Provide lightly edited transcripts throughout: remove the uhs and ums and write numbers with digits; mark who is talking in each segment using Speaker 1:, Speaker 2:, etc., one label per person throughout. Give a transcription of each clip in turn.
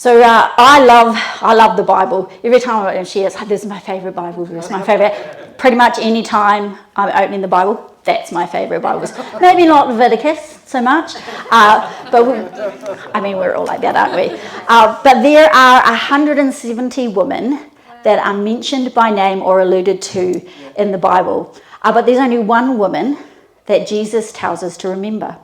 Speaker 1: So I love the Bible. Every time I share, it's like, this is my favourite Bible verse, my favourite. Pretty much any time I'm opening the Bible, that's my favourite Bible verse. Maybe not Leviticus so much, but we're all like that, aren't we? But there are 170 women that are mentioned by name or alluded to in the Bible. But there's only one woman that Jesus tells us to remember.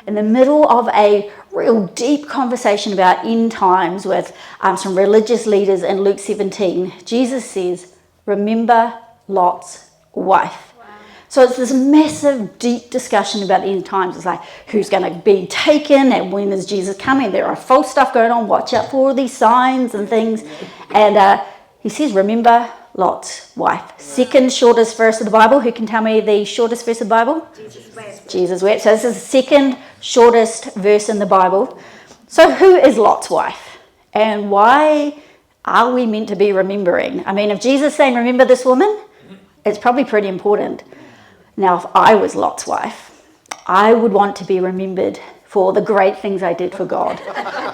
Speaker 1: In the middle of a real deep conversation about end times with some religious leaders in Luke 17, Jesus says, remember Lot's wife. Wow. So it's this massive, deep discussion about the end times. It's like, who's going to be taken and when is Jesus coming? There are false stuff going on. Watch out for all these signs and things. And he says, remember Lot's wife. Second shortest verse of the Bible. Who can tell me the shortest verse of the Bible? Jesus wept. So this is the second shortest verse in the Bible. So who is Lot's wife? And why are we meant to be remembering? I mean, if Jesus is saying, remember this woman, it's probably pretty important. Now, if I was Lot's wife, I would want to be remembered for the great things I did for God.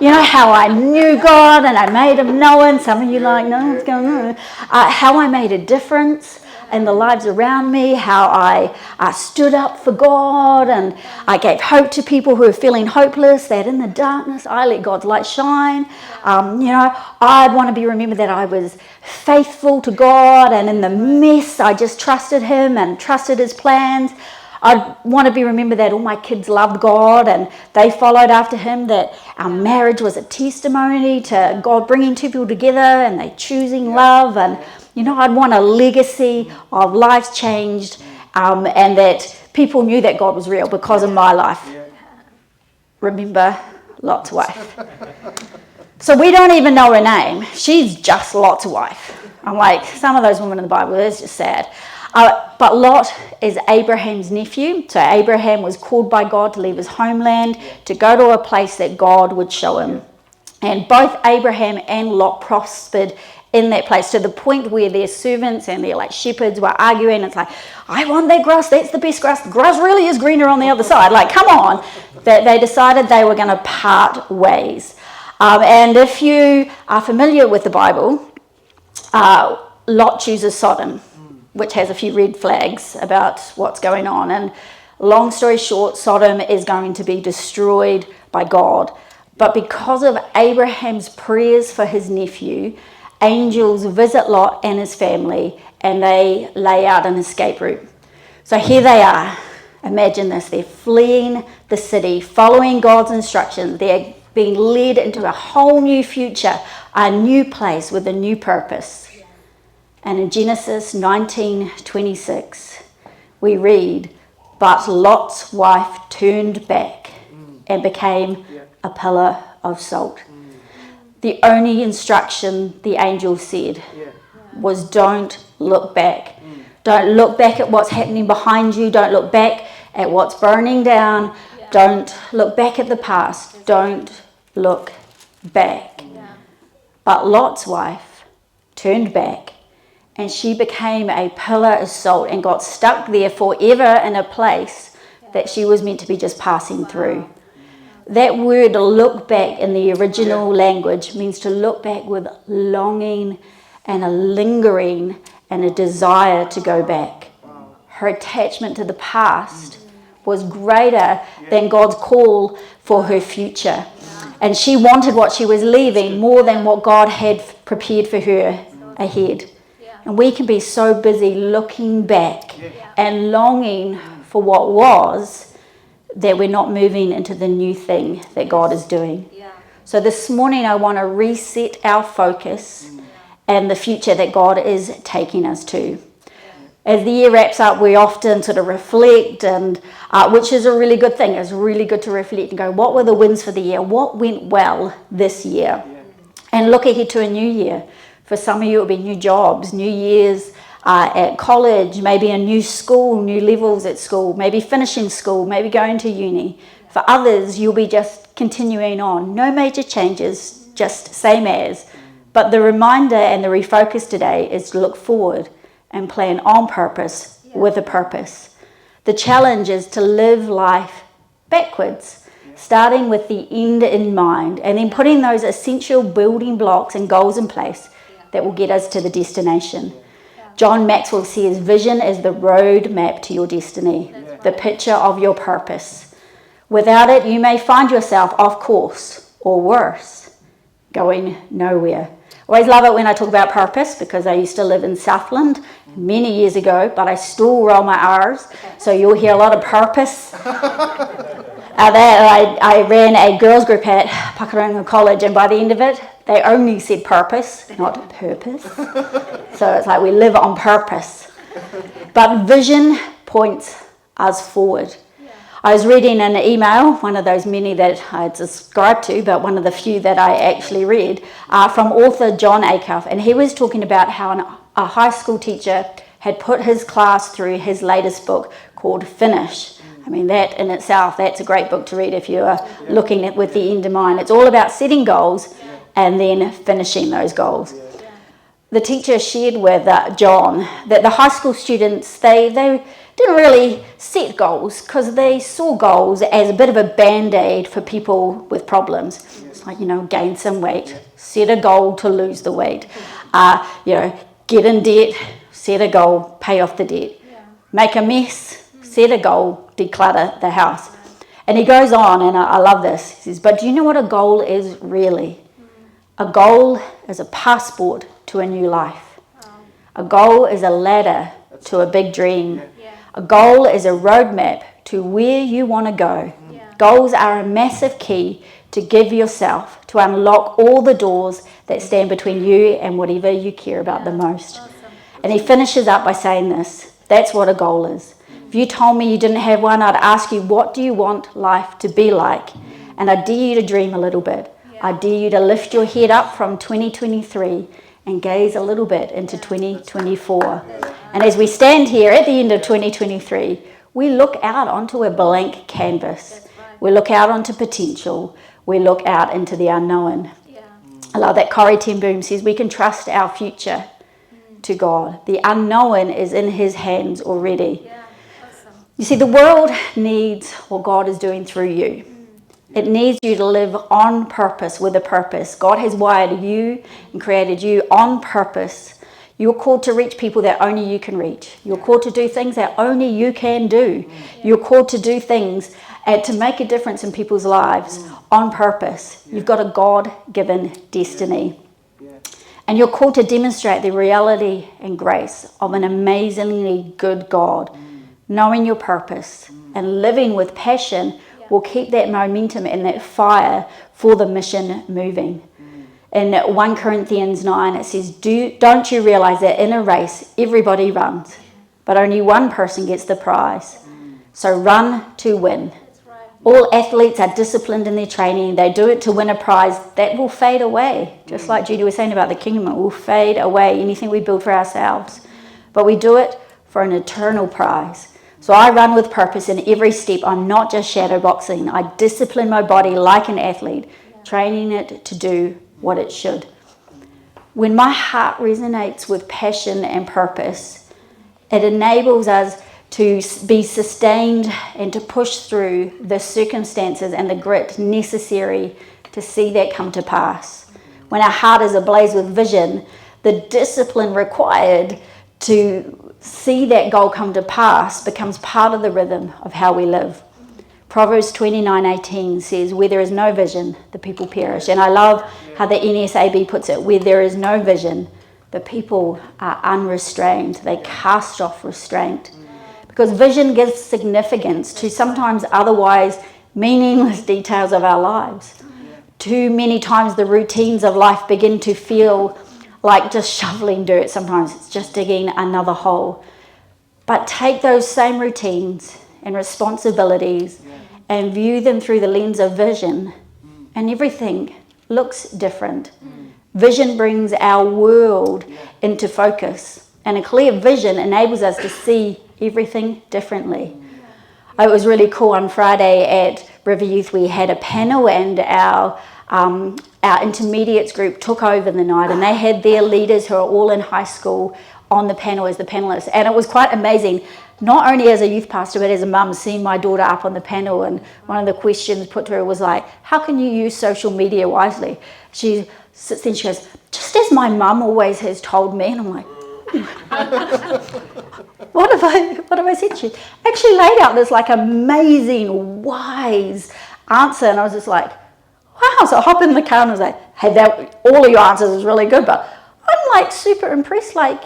Speaker 1: You know, how I knew God and I made him known. Some of you like, no, what's going on? How I made a difference in the lives around me, how I stood up for God and I gave hope to people who were feeling hopeless, that in the darkness I let God's light shine. I'd want to be remembered that I was faithful to God, and in the mess I just trusted him and trusted his plans. I want to be remembered that all my kids loved God and they followed after him, that our marriage was a testimony to God bringing two people together and they choosing love. And, I'd want a legacy of lives changed and that people knew that God was real because of my life. Remember Lot's wife. So we don't even know her name. She's just Lot's wife. I'm like, some of those women in the Bible, it's just sad. But Lot is Abraham's nephew. So Abraham was called by God to leave his homeland, to go to a place that God would show him. And both Abraham and Lot prospered in that place, to the point where their servants and their shepherds were arguing. It's like, I want that grass, that's the best grass. The grass really is greener on the other side. Like, come on. They decided they were going to part ways. And if you are familiar with the Bible, Lot chooses Sodom, which has a few red flags about what's going on. And long story short, Sodom is going to be destroyed by God. But because of Abraham's prayers for his nephew, angels visit Lot and his family, and they lay out an escape route. So here they are. Imagine this. They're fleeing the city, following God's instructions. They're being led into a whole new future, a new place with a new purpose. And in Genesis 19:26, we read, but Lot's wife turned back and became a pillar of salt. The only instruction the angel said was, don't look back. Don't look back at what's happening behind you. Don't look back at what's burning down. Don't look back at the past. Don't look back. But Lot's wife turned back, and she became a pillar of salt and got stuck there forever in a place that she was meant to be just passing through. That word look back in the original language means to look back with longing and a lingering and a desire to go back. Her attachment to the past was greater than God's call for her future. And she wanted what she was leaving more than what God had prepared for her ahead. And we can be so busy looking back and longing for what was, that we're not moving into the new thing that God is doing. So this morning I want to reset our focus and the future that God is taking us to. As the year wraps up, we often sort of reflect, and which is a really good thing. It's really good to reflect and go, what were the wins for the year? What went well this year? And look ahead to a new year. For some of you, it'll be new jobs, new years at college, maybe a new school, new levels at school, maybe finishing school, maybe going to uni. For others, you'll be just continuing on. No major changes, just same as. But the reminder and the refocus today is to look forward and plan on purpose with a purpose. The challenge is to live life backwards. starting with the end in mind, and then putting those essential building blocks and goals in place that will get us to the destination. John Maxwell says, vision is the road map to your destiny, the picture of your purpose. Without it, you may find yourself off course, or worse, going nowhere. I always love it when I talk about purpose, because I used to live in Southland many years ago, but I still roll my R's, so you'll hear a lot of purpose. I ran a girls group at Pakuranga College, and by the end of it, they only said purpose, not purpose. So it's like we live on purpose. But vision points us forward. I was reading an email, one of those many that I subscribed to, but one of the few that I actually read, from author John Acuff, and he was talking about how a high school teacher had put his class through his latest book called Finish. I mean, that in itself, that's a great book to read if you're looking at with the end in mind. It's all about setting goals and then finishing those goals. The teacher shared with John that the high school students, they didn't really set goals because they saw goals as a bit of a band-aid for people with problems. It's like, gain some weight, set a goal to lose the weight, get in debt, set a goal, pay off the debt, make a mess, set a goal, declutter the house. And he goes on, and I love this. He says, but do you know what a goal is really? A goal is a passport to a new life. A goal is a ladder to a big dream. A goal is a roadmap to where you want to go. Goals are a massive key to give yourself, to unlock all the doors that stand between you and whatever you care about the most. And he finishes up by saying this, that's what a goal is. If you told me you didn't have one, I'd ask you, what do you want life to be like? And I dare you to dream a little bit. I dare you to lift your head up from 2023 and gaze a little bit into 2024. And as we stand here at the end of 2023, we look out onto a blank canvas. We look out onto potential. We look out into the unknown. I love that Corrie ten Boom says we can trust our future to God. The unknown is in his hands already. You see, the world needs what God is doing through you. It needs you to live on purpose with a purpose. God has wired you and created you on purpose. You're called to reach people that only you can reach. You're called to do things that only you can do. You're called to do things and to make a difference in people's lives on purpose. You've got a God-given destiny. And you're called to demonstrate the reality and grace of an amazingly good God. Knowing your purpose and living with passion will keep that momentum and that fire for the mission moving. In 1 Corinthians 9, it says, don't you realize that in a race, everybody runs, but only one person gets the prize. So run to win. All athletes are disciplined in their training. They do it to win a prize that will fade away. Just like Judy was saying about the kingdom, it will fade away, anything we build for ourselves. But we do it for an eternal prize. So I run with purpose in every step. I'm not just shadow boxing. I discipline my body like an athlete, training it to do what it should. When my heart resonates with passion and purpose, it enables us to be sustained and to push through the circumstances and the grit necessary to see that come to pass. When our heart is ablaze with vision, the discipline required to see that goal come to pass becomes part of the rhythm of how we live. Proverbs 29:18 says, where there is no vision, the people perish. And I love how the NSAB puts it, where there is no vision, the people are unrestrained. They cast off restraint. Because vision gives significance to sometimes otherwise meaningless details of our lives. Too many times the routines of life begin to feel like just shoveling dirt. Sometimes it's just digging another hole. But take those same routines and responsibilities and view them through the lens of vision, and everything looks different. Vision brings our world into focus, and a clear vision enables us to see everything differently. It was really cool on Friday at River Youth. We had a panel, and our intermediates group took over the night, and they had their leaders who are all in high school on the panel as the panelists. And it was quite amazing not only as a youth pastor, but as a mum, seeing my daughter up on the panel, and one of the questions put to her was like, how can you use social media wisely? She sits there and she goes, just as my mum always has told me. And I'm like, what have I said to you? Actually laid out this like amazing, wise answer, and I was just like, wow. So I hop in the car and I was like, hey, all of your answers is really good, but I'm like super impressed, like,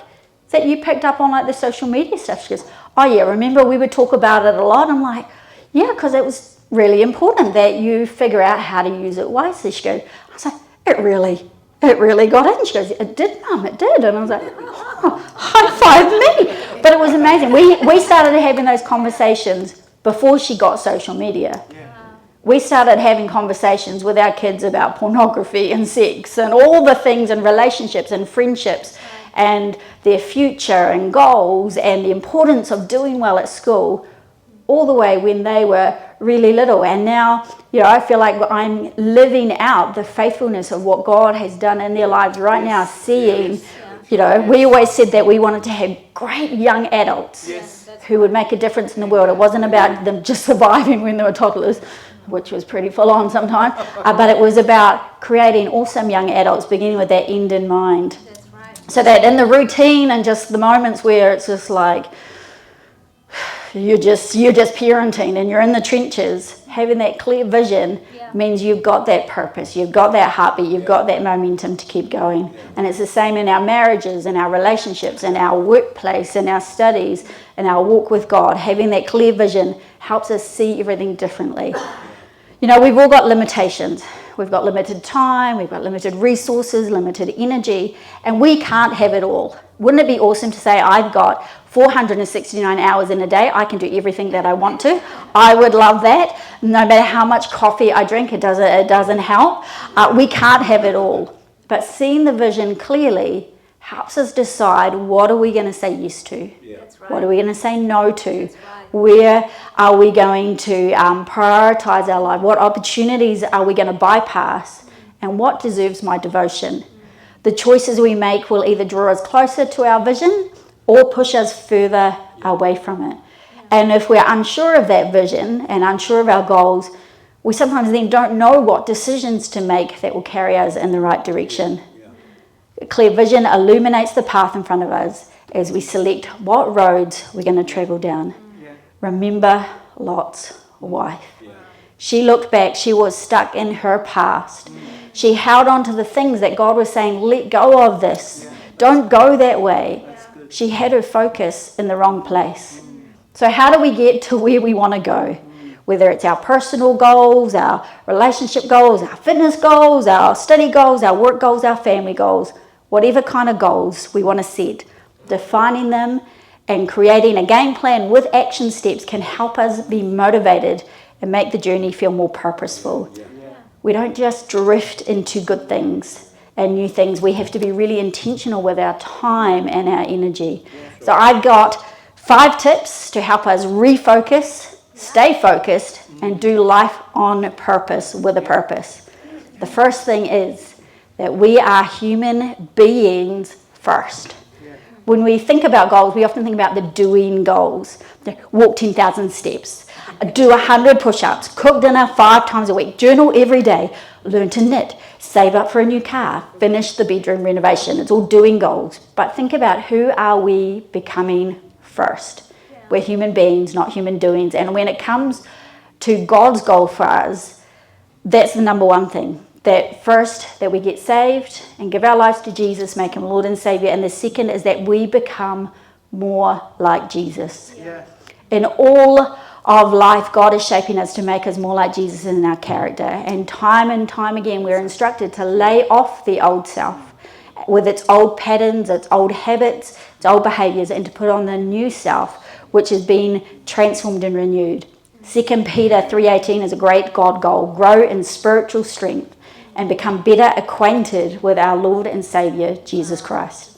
Speaker 1: that you picked up on like the social media stuff. She goes, oh yeah, remember we would talk about it a lot? I'm like, yeah, because it was really important that you figure out how to use it wisely. She goes, I was like, it really got in. She goes, it did, Mum, it did. And I was like, oh, high five me. But it was amazing. We started having those conversations before she got social media. Yeah. We started having conversations with our kids about pornography and sex and all the things, and relationships and friendships and their future and goals and the importance of doing well at school, all the way when they were really little. And now, I feel like I'm living out the faithfulness of what God has done in their lives right now, seeing, we always said that we wanted to have great young adults who would make a difference in the world. It wasn't about them just surviving when they were toddlers, which was pretty full on sometimes, but it was about creating awesome young adults, beginning with that end in mind. That's right. So that in the routine and just the moments where it's just like, you're just parenting and you're in the trenches, having that clear vision means you've got that purpose, you've got that heartbeat, you've got that momentum to keep going. And it's the same in our marriages, in our relationships, in our workplace, in our studies, in our walk with God. Having that clear vision helps us see everything differently. We've all got limitations. We've got limited time, we've got limited resources, limited energy, and we can't have it all. Wouldn't it be awesome to say, I've got 469 hours in a day, I can do everything that I want to? I would love that. No matter how much coffee I drink, it doesn't help. We can't have it all. But seeing the vision clearly helps us decide, what are we going to say yes to? Yeah. Right. What are we going to say no to? Right. Where are we going to prioritize our life? What opportunities are we going to bypass? And what deserves my devotion? The choices we make will either draw us closer to our vision or push us further away from it. And if we're unsure of that vision and unsure of our goals, we sometimes then don't know what decisions to make that will carry us in the right direction. A clear vision illuminates the path in front of us as we select what roads we're going to travel down. Remember Lot's wife. She looked back. She was stuck in her past. She held on to the things that God was saying, let go of this. Don't go that way. She had her focus in the wrong place. So how do we get to where we want to go? Whether it's our personal goals, our relationship goals, our fitness goals, our study goals, our work goals, our family goals, whatever kind of goals we want to set, defining them and creating a game plan with action steps can help us be motivated and make the journey feel more purposeful. We don't just drift into good things and new things. We have to be really intentional with our time and our energy. So I've got 5 tips to help us refocus, stay focused, and do life on purpose with a purpose. The first thing is that we are human beings first. When we think about goals, we often think about the doing goals. Walk 10,000 steps, do 100 push-ups, cook dinner 5 times a week, journal every day, learn to knit, save up for a new car, finish the bedroom renovation. It's all doing goals. But think about, who are we becoming first? We're human beings, not human doings. And when it comes to God's goal for us, that's the number one thing. That first, that we get saved and give our lives to Jesus, make him Lord and Savior. And the second is that we become more like Jesus. Yeah. In all of life, God is shaping us to make us more like Jesus in our character. And time again, we're instructed to lay off the old self with its old patterns, its old habits, its old behaviors, and to put on the new self, which is being transformed and renewed. 2 Peter 3:18 is a great God goal. Grow in spiritual strength and become better acquainted with our Lord and Saviour, Jesus Christ.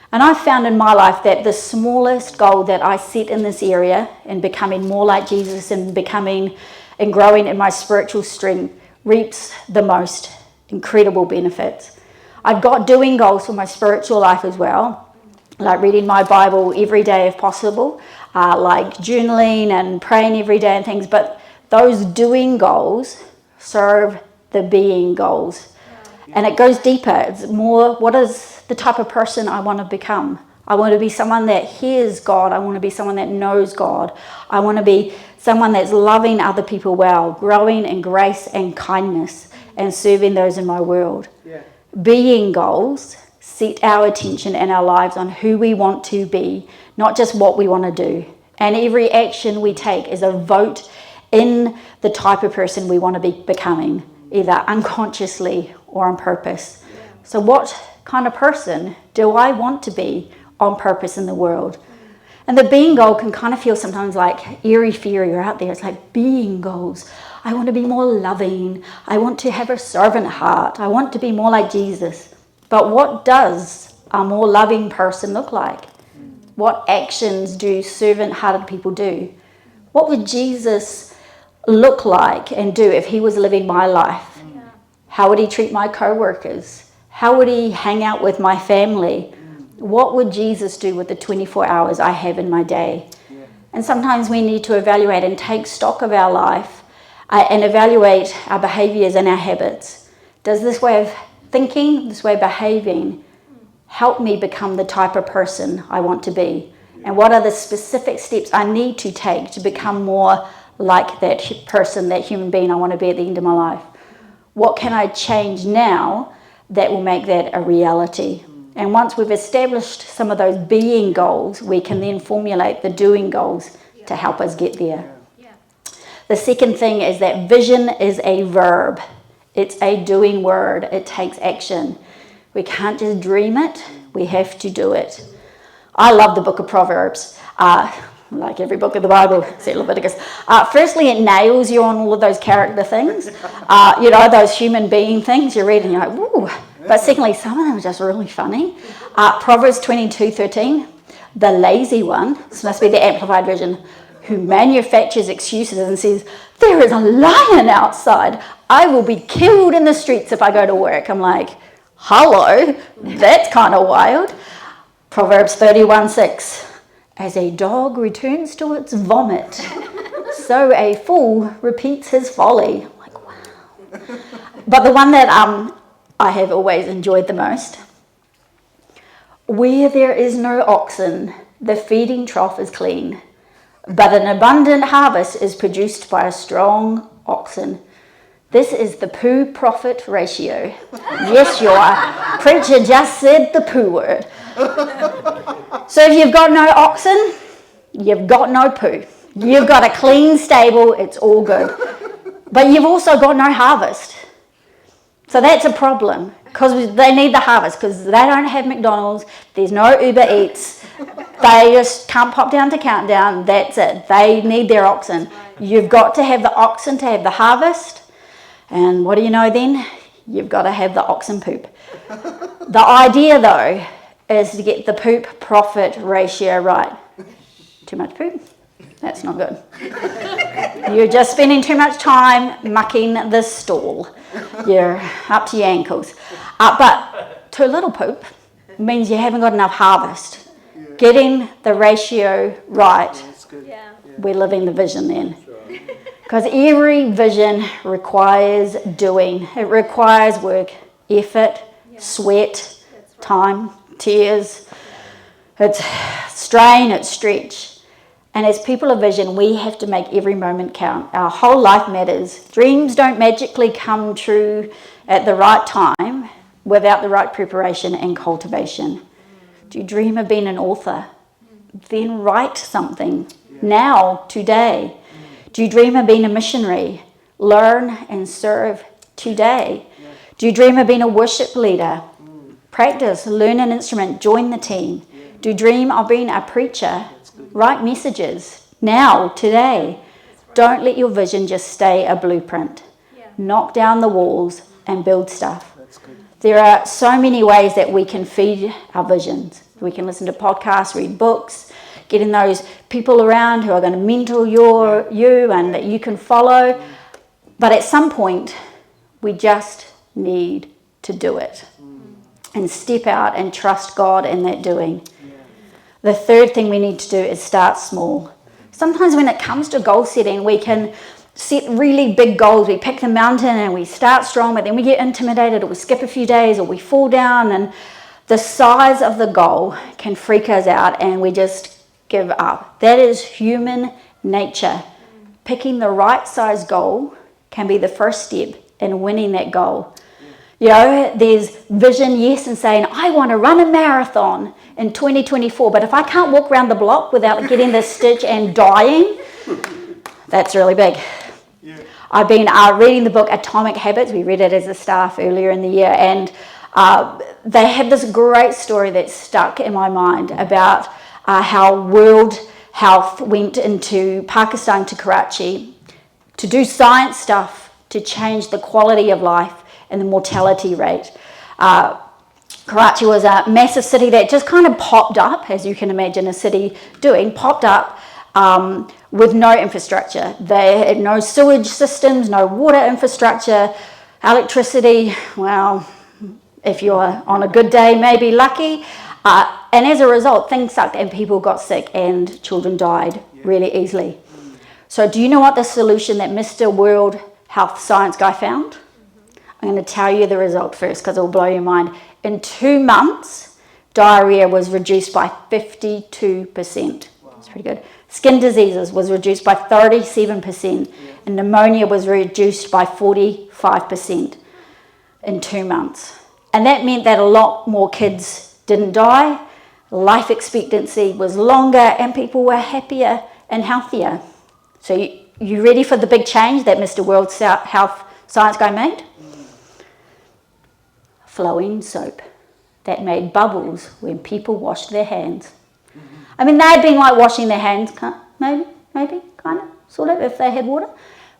Speaker 1: And I've found in my life that the smallest goal that I set in this area, in becoming more like Jesus and becoming and growing in my spiritual strength, reaps the most incredible benefits. I've got doing goals for my spiritual life as well. like reading my Bible every day if possible, like journaling and praying every day and things. But those doing goals serve the being goals. And it goes deeper. It's more, what is the type of person I want to become? I want to be someone that hears God. I want to be someone that knows God. I want to be someone that's loving other people well, growing in grace and kindness, and serving those in my world. Yeah. Being goals set our attention and our lives on who we want to be, not just what we want to do. And every action we take is a vote in the type of person we want to be becoming, either unconsciously or on purpose. Yeah. So what kind of person do I want to be on purpose in the world? And the being goal can kind of feel sometimes like airy-fairy or out there. It's like being goals. I want to be more loving. I want to have a servant heart. I want to be more like Jesus. But what does a more loving person look like? What actions do servant-hearted people do? What would Jesus look like and do if he was living my life? How would he treat my co-workers? How would he hang out with my family? What would Jesus do with the 24 hours I have in my day? Yeah. And sometimes we need to evaluate and take stock of our life and evaluate our behaviors and our habits. Does this way of thinking, this way of behaving, help me become the type of person I want to be? And what are the specific steps I need to take to become more like that person, that human being I want to be at the end of my life? What can I change now that will make that a reality? And once we've established some of those being goals, we can then formulate the doing goals to help us get there. Yeah. The second thing is that vision is a verb. It's a doing word. It takes action. We can't just dream it. We have to do it. I love the book of Proverbs. Like every book of the Bible, except Leviticus. Firstly, it nails you on all of those character things. Those human being things you read and you're like, woo. But secondly, some of them are just really funny. Proverbs 22:13, the lazy one, this must be the Amplified Version, who manufactures excuses and says, there is a lion outside. I will be killed in the streets if I go to work. I'm like, hello, that's kind of wild. Proverbs 31:6, as a dog returns to its vomit, so a fool repeats his folly. I'm like, wow. But the one that I have always enjoyed the most. Where there is no oxen, the feeding trough is clean, but an abundant harvest is produced by a strong oxen. This is the poo-profit ratio. Yes, you are. Preacher just said the poo word. So if you've got no oxen, you've got no poo. You've got a clean stable, it's all good. But you've also got no harvest. So that's a problem, because they need the harvest, because they don't have McDonald's, there's no Uber Eats, they just can't pop down to Countdown, that's it. They need their oxen. You've got to have the oxen to have the harvest, and what do you know then? You've got to have the oxen poop. The idea, though, is to get the poop-profit ratio right. Too much poop? That's not good. You're just spending too much time mucking the stall. You're up to your ankles. But too little poop means you haven't got enough harvest. Yeah. Getting the ratio right, we're living the vision then. Because every vision requires doing. It requires work, effort, sweat, time, tears. It's strain, it's stretch. And as people of vision, we have to make every moment count. Our whole life matters. Dreams don't magically come true at the right time without the right preparation and cultivation. Do you dream of being an author? Then write something now, today. Do you dream of being a missionary? Learn and serve today. Do you dream of being a worship leader? Practice, learn an instrument, join the team. Do you dream of being a preacher? Write messages now, today. Don't let your vision just stay a blueprint. Knock down the walls and build stuff. There are so many ways that we can feed our visions. We can listen to podcasts, read books, getting those people around who are going to mentor you and that you can follow. But at some point, we just need to do it and step out and trust God in that doing. The third thing we need to do is start small. Sometimes when it comes to goal setting, we can set really big goals. We pick the mountain and we start strong, but then we get intimidated, or we skip a few days, or we fall down, and the size of the goal can freak us out and we just give up. That is human nature. Picking the right size goal can be the first step in winning that goal. You know, there's vision, yes, and saying, I want to run a marathon in 2024, but if I can't walk around the block without getting the stitch and dying, that's really big. Yeah. I've been reading the book Atomic Habits. We read it as a staff earlier in the year, and they have this great story that stuck in my mind about how World Health went into Pakistan to Karachi to do science stuff to change the quality of life and the mortality rate. Karachi was a massive city that just kind of popped up, as you can imagine a city doing, popped up with no infrastructure. They had no sewage systems, no water infrastructure, electricity, well, if you're on a good day, maybe lucky. And as a result, things sucked and people got sick and children died really easily. So do you know what the solution that Mr. World Health Science guy found? I'm going to tell you the result first because it will blow your mind. In 2 months, diarrhea was reduced by 52%. Wow. That's pretty good. Skin diseases was reduced by 37%. And pneumonia was reduced by 45% in 2 months. And that meant that a lot more kids didn't die, life expectancy was longer, and people were happier and healthier. So you ready for the big change that Mr. World Health Science guy made? Flowing soap that made bubbles when people washed their hands. I mean, they'd been like washing their hands, maybe, kind of, sort of, if they had water.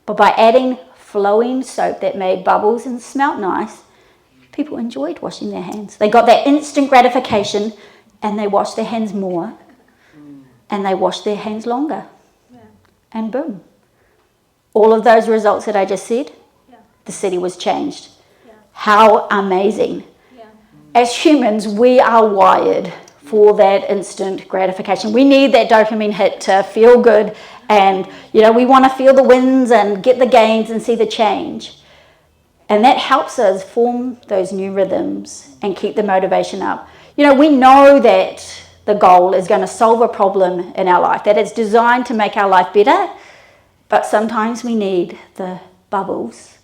Speaker 1: But by adding flowing soap that made bubbles and smelt nice, people enjoyed washing their hands. They got that instant gratification and they washed their hands more and they washed their hands longer. Yeah. And boom. All of those results that I just said, the city was changed. Yeah. How amazing. Yeah. As humans, we are wired for that instant gratification. We need that dopamine hit to feel good, and we want to feel the wins and get the gains and see the change. And that helps us form those new rhythms and keep the motivation up. We know that the goal is going to solve a problem in our life, that it's designed to make our life better, but sometimes we need the bubbles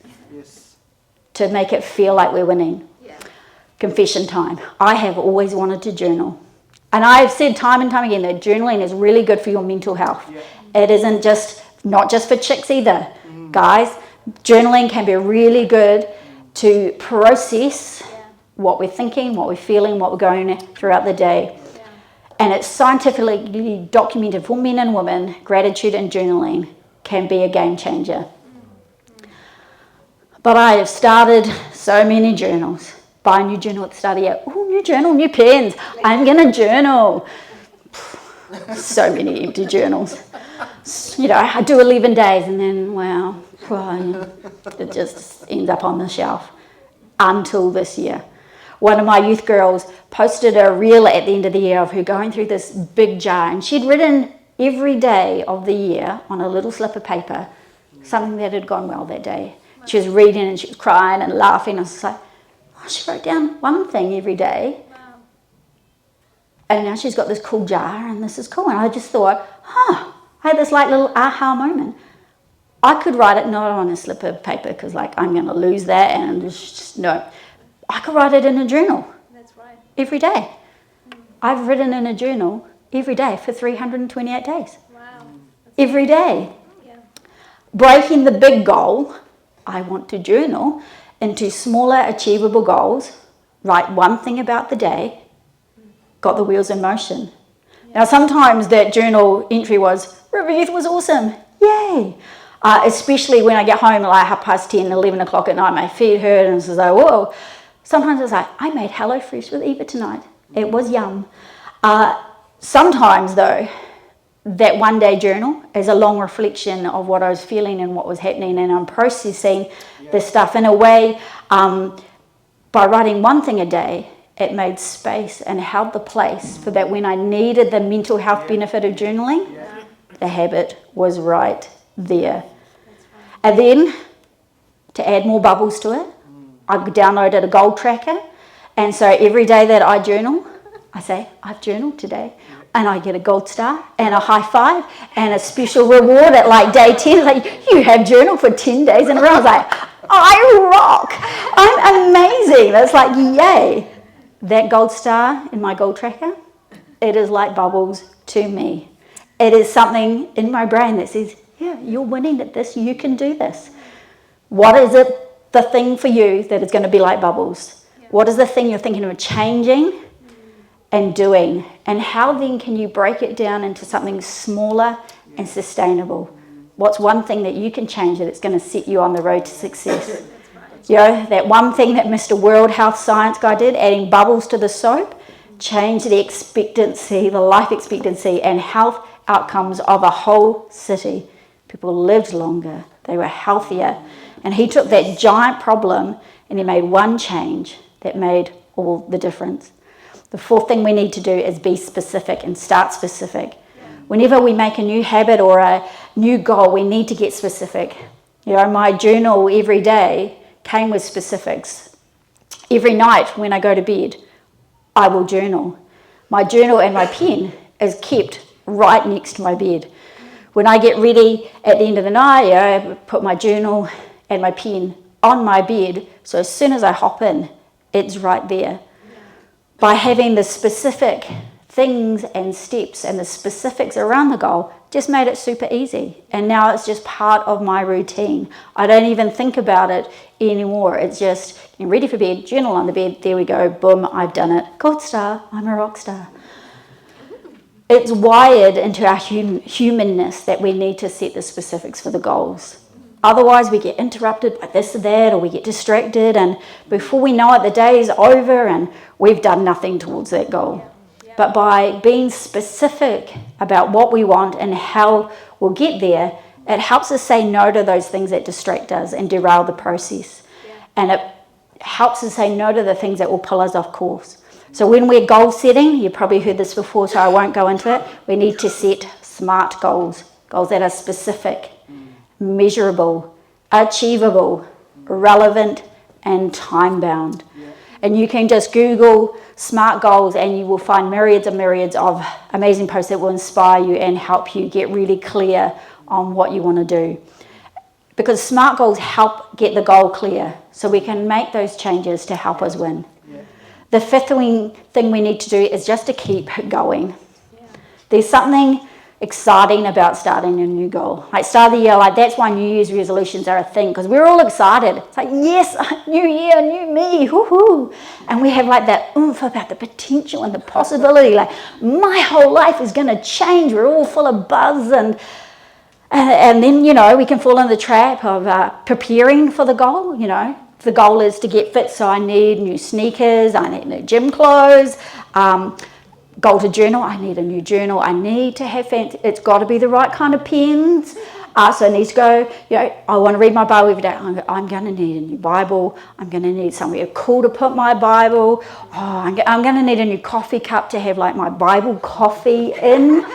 Speaker 1: to make it feel like we're winning. Yeah. Confession time. I have always wanted to journal. And I've said time and time again that journaling is really good for your mental health. Yeah. It isn't not just for chicks either. Guys, journaling can be really good to process what we're thinking, what we're feeling, what we're going throughout the day. Yeah. And it's scientifically documented for men and women, gratitude and journaling can be a game changer. But I have started so many journals. Buy a new journal at the start of the year. Oh, new journal, new pens. I'm going to journal. So many empty journals. I do 11 days and then, wow, it just ends up on the shelf until this year. One of my youth girls posted a reel at the end of the year of her going through this big jar, and she'd written every day of the year on a little slip of paper something that had gone well that day. She was reading and she was crying and laughing. I was like, she wrote down one thing every day. Wow. And now she's got this cool jar and this is cool. And I just thought, I had this little aha moment. I could write it not on a slip of paper because I'm going to lose that and just no. I could write it in a journal. That's right. Every day. I've written in a journal every day for 328 days. Wow. Every day. Yeah. Breaking the big goal, I want to journal, into smaller achievable goals. Write one thing about the day, got the wheels in motion. Yeah. Now sometimes that journal entry was, River Youth was awesome, yay! Especially when I get home at 10:30, 11 o'clock at night, my feet hurt and it's like, whoa. Sometimes it's like, I made HelloFresh with Eva tonight. It was yum. Sometimes though, that one day journal is a long reflection of what I was feeling and what was happening, and I'm processing this stuff in a way by writing one thing a day. it made space and held the place for that when I needed the mental health benefit of journaling, the habit was right there. And then, to add more bubbles to it, I downloaded a goal tracker. And so every day that I journal, I say, I've journaled today. And I get a gold star and a high five and a special reward at like day 10. Like, you have journaled for 10 days in a row. I was like, I rock. I'm amazing. It's like, yay. That gold star in my goal tracker, it is like bubbles to me. It is something in my brain that says, yeah, you're winning at this. You can do this. What is it, the thing for you that is going to be like bubbles? What is the thing you're thinking of changing and doing? And how then can you break it down into something smaller and sustainable? What's one thing that you can change that's going to set you on the road to success? You know, that one thing that Mr. World Health Science Guy did, adding bubbles to the soap, changed the expectancy, the life expectancy and health outcomes of a whole city. People lived longer, they were healthier. And he took that giant problem and he made one change that made all the difference. The fourth thing we need to do is be specific and start specific. Whenever we make a new habit or a new goal, we need to get specific. You know, my journal every day came with specifics. Every night when I go to bed, I will journal. My journal and my pen is kept right next to my bed. When I get ready at the end of the night, I put my journal and my pen on my bed, so as soon as I hop in, it's right there. By having the specific things and steps and the specifics around the goal, just made it super easy. And now it's just part of my routine. I don't even think about it anymore. It's just getting ready for bed, journal on the bed, there we go, boom, I've done it. Gold star, I'm a rock star. It's wired into our humanness that we need to set the specifics for the goals. Otherwise, we get interrupted by this or that, or we get distracted, and before we know it, the day is over and we've done nothing towards that goal. But by being specific about what we want and how we'll get there, it helps us say no to those things that distract us and derail the process. And it helps us say no to the things that will pull us off course. So when we're goal setting, you've probably heard this before, so I won't go into it, we need to set SMART goals, goals that are specific, measurable, achievable, relevant, and time-bound. And you can just Google SMART goals and you will find myriads of amazing posts that will inspire you and help you get really clear on what you want to do. Because SMART goals help get the goal clear so we can make those changes to help us win. The fifth thing we need to do is just to keep going. There's something exciting about starting a new goal. Like start of the year, like that's why New Year's resolutions are a thing, because we're all excited. It's like, yes, new year, new me, woohoo. And we have like that oomph about the potential and the possibility, like my whole life is going to change. We're all full of buzz and then, you know, we can fall in the trap of preparing for the goal, you know. The goal is to get fit, so I need new sneakers, I need new gym clothes. Goal to journal, I need a new journal. I need to have fancy, it's got to be the right kind of pens. So I need to go, you know, I want to read my Bible every day. I'm going to need a new Bible. I'm going to need somewhere cool to put my Bible. I'm going to need a new coffee cup to have like my Bible coffee in.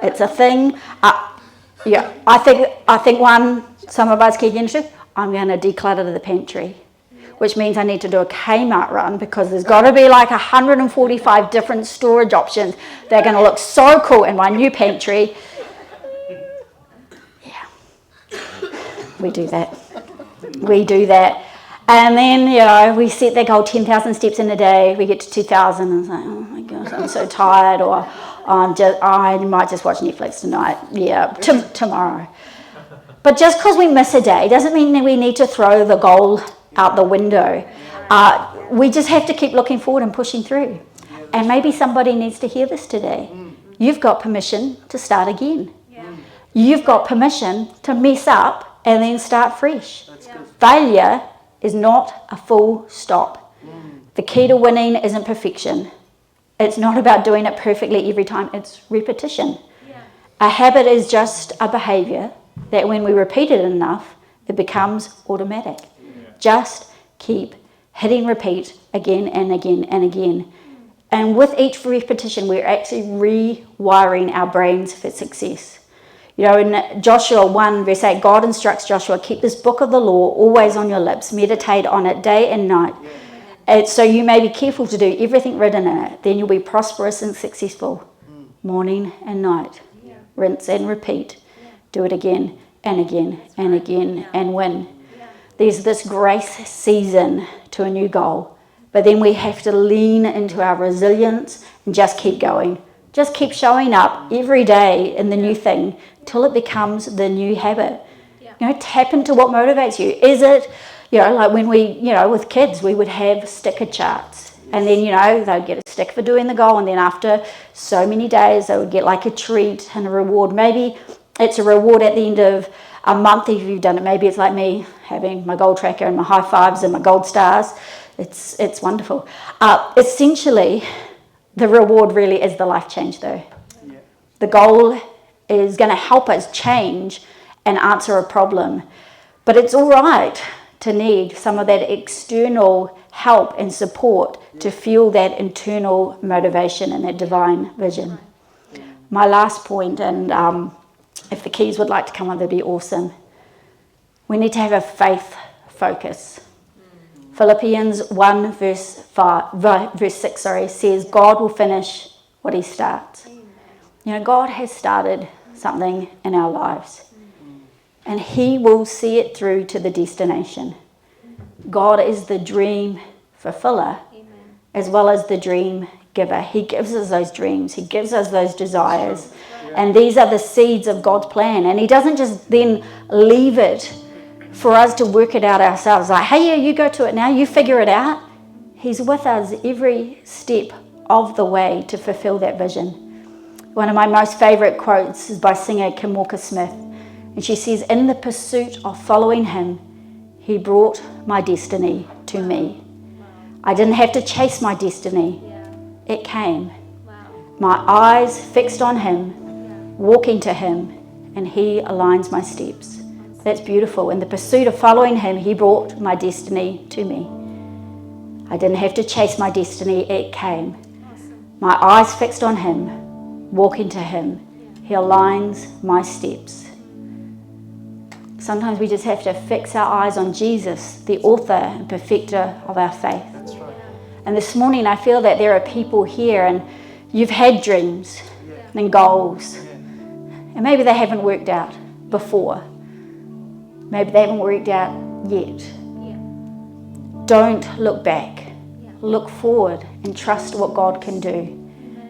Speaker 1: It's a thing. I think some of us get into, I'm going to declutter the pantry, which means I need to do a Kmart run because there's got to be like 145 different storage options that are going to look so cool in my new pantry. Yeah, we do that. And then, you know, we set that goal 10,000 steps in a day. We get to 2,000 and it's like, oh my gosh, I'm so tired, or I might just watch Netflix tonight. Yeah, tomorrow. But just because we miss a day doesn't mean that we need to throw the goal out the window. We just have to keep looking forward and pushing through. And maybe somebody needs to hear this today. You've got permission to start again. You've got permission to mess up and then start fresh. Failure is not a full stop. The key to winning isn't perfection. It's not about doing it perfectly every time. It's repetition. A habit is just a behavior that when we repeat it enough, it becomes automatic. Just keep hitting repeat again and again and again. And with each repetition, we're actually rewiring our brains for success. You know, in Joshua 1 verse 8, God instructs Joshua, keep this book of the law always on your lips, meditate on it day and night. So you may be careful to do everything written in it. Then you'll be prosperous and successful. Morning and night. Rinse and repeat. Do it again and again and again and win. There's this grace season to a new goal. But then we have to lean into our resilience and just keep going. Just keep showing up every day in the new thing till it becomes the new habit. You know, tap into what motivates you. Is it, you know, like when we, you know, with kids, we would have sticker charts. And then, you know, they'd get a stick for doing the goal. And then after so many days, they would get like a treat and a reward. Maybe it's a reward at the end of a month if you've done it. Maybe it's like me having my goal tracker and my high fives and my gold stars. It's wonderful. Essentially, the reward really is the life change, though. Yeah. The goal is going to help us change and answer a problem. But it's all right to need some of that external help and support to fuel that internal motivation and that divine vision. My last point, and if the keys would like to come on, that'd be awesome. We need to have a faith focus. Philippians 1 verse 6 says, God will finish what he starts. You know, God has started something in our lives. And he will see it through to the destination. God is the dream fulfiller as well as the dream giver. He gives us those dreams. He gives us those desires. And these are the seeds of God's plan. And he doesn't just then leave it for us to work it out ourselves. Like, hey, yeah, you go to it now. You figure it out. He's with us every step of the way to fulfill that vision. One of my most favourite quotes is by singer Kim Walker-Smith. And she says, in the pursuit of following him, he brought my destiny to me. I didn't have to chase my destiny. It came. My eyes fixed on him, walking to him, and he aligns my steps. That's beautiful. In the pursuit of following him, he brought my destiny to me. I didn't have to chase my destiny. It came. My eyes fixed on him, walking to him, he aligns my steps. Sometimes we just have to fix our eyes on Jesus, the author and perfecter of our faith. That's right. And this morning I feel that there are people here and you've had dreams and goals. And maybe they haven't worked out before. Maybe they haven't worked out yet. Don't look back. Look forward and trust what God can do.